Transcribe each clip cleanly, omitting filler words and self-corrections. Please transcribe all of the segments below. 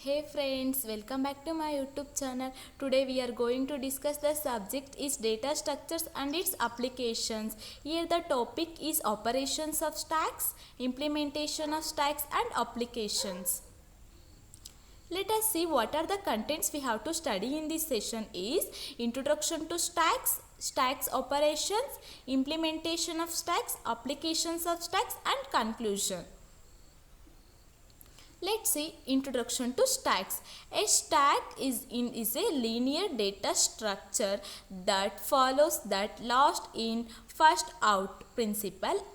Hey friends, welcome back to my YouTube channel. Today we are going to discuss the subject is data structures and its applications. Here the topic is operations of stacks, implementation of stacks and applications. Let us see what are the contents we have to study in this session is introduction to stacks, stacks operations, implementation of stacks, applications of stacks and conclusion. Let's see introduction to stacks. A stack is a linear data structure that follows that last in first out principle.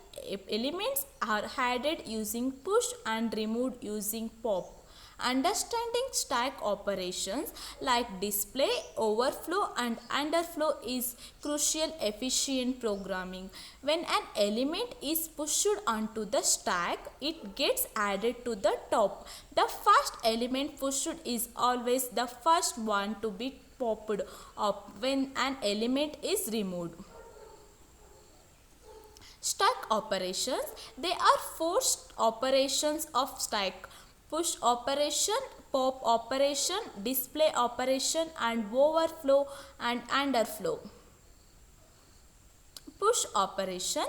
Elements are added using push and removed using pop. Understanding stack operations like display, overflow and underflow is crucial efficient programming. When an element is pushed onto the stack, it gets added to the top. The first element pushed is always the first one to be popped up when an element is removed. Stack operations. There are four operations of stack: push operation, pop operation, display operation and overflow and underflow. Push operation.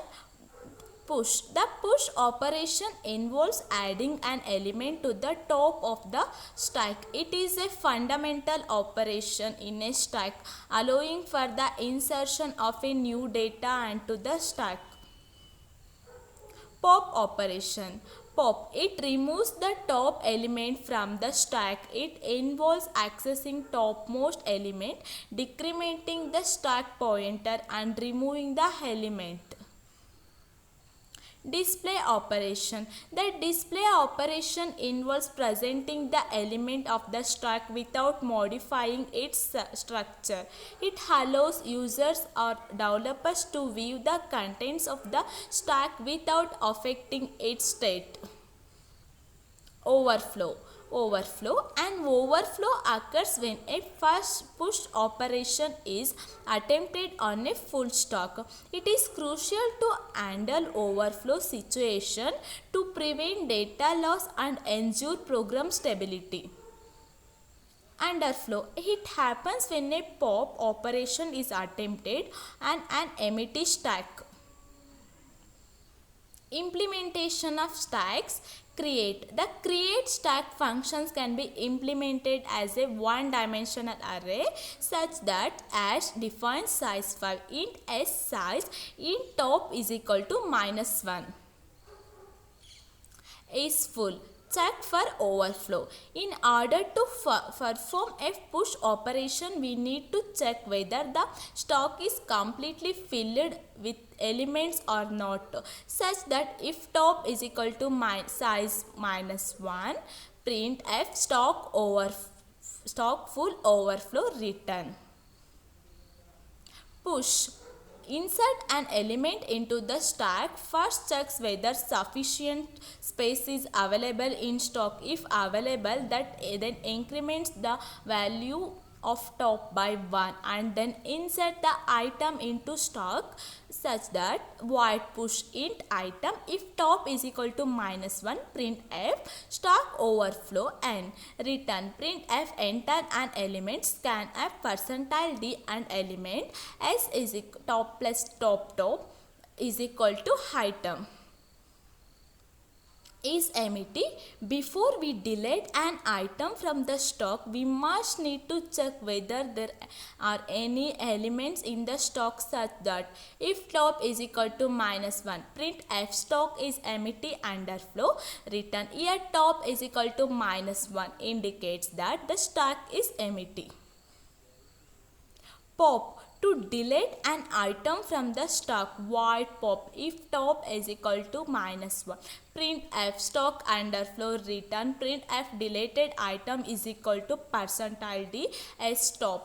Push. The push operation involves adding an element to the top of the stack. It is a fundamental operation in a stack, allowing for the insertion of a new data into the stack. Pop operation. Pop. It removes the top element from the stack. It involves accessing topmost element, decrementing the stack pointer and removing the element. Display operation. The display operation involves presenting the element of the stack without modifying its structure. It allows users or developers to view the contents of the stack without affecting its state. Overflow. An overflow occurs when a first push operation is attempted on a full stack. It is crucial to handle overflow situation to prevent data loss and ensure program stability. Underflow. It happens when a pop operation is attempted on an empty stack. Implementation of stacks. Create. The create stack functions can be implemented as a one-dimensional array such that as defines size 5 int s size int top is equal to -1 is full. Check for overflow. In order to perform a push operation, we need to check whether the stack is completely filled with elements or not, such that if top is equal to size -1, print f stack full overflow return. Push. Insert an element into the stack. First checks whether sufficient space is available in stack. If available, that then increments the value of top by 1 and then insert the item into stack such that void push int item if top is equal to -1 print f stack overflow and return print f enter an element scan f percentile d and element s is top plus top is equal to item is empty. Before we delete an item from the stock, we must need to check whether there are any elements in the stock such that if top is equal to -1, print f stock is empty underflow return. Here top is equal to -1 indicates that the stack is empty. Pop. To delete an item from the stack, void pop if top is equal to -1 print f stock underflow return print f deleted item is equal to percentile d s top.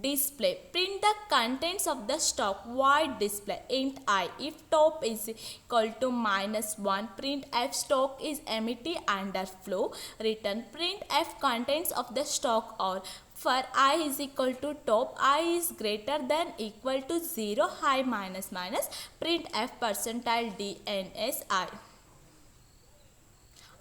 Display. Print the contents of the stock void display int I if top is equal to -1 print f stock is empty underflow return print f contents of the stock or for I is equal to top I is greater than equal to 0 I minus print f percentile d n s I.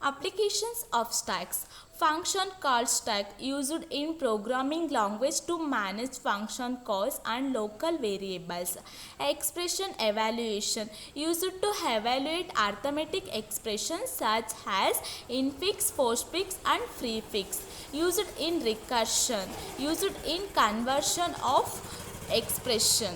Applications of stacks. Function called stack used in programming language to manage function calls and local variables. Expression evaluation used to evaluate arithmetic expressions such as infix, postfix and prefix. Used in recursion. Used in conversion of expression.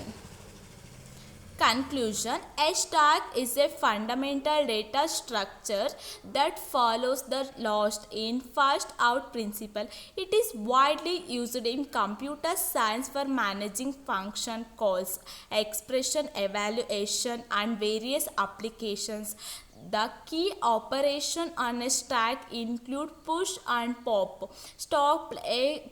Conclusion. A stack is a fundamental data structure that follows the last in first out principle. It is widely used in computer science for managing function calls, expression evaluation and various applications. The key operation on a stack include push and pop. Stack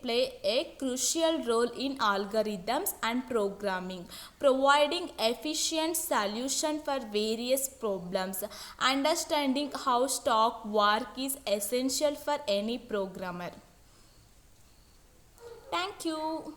play a crucial role in algorithms and programming, providing efficient solution for various problems. Understanding how stack work is essential for any programmer. Thank you.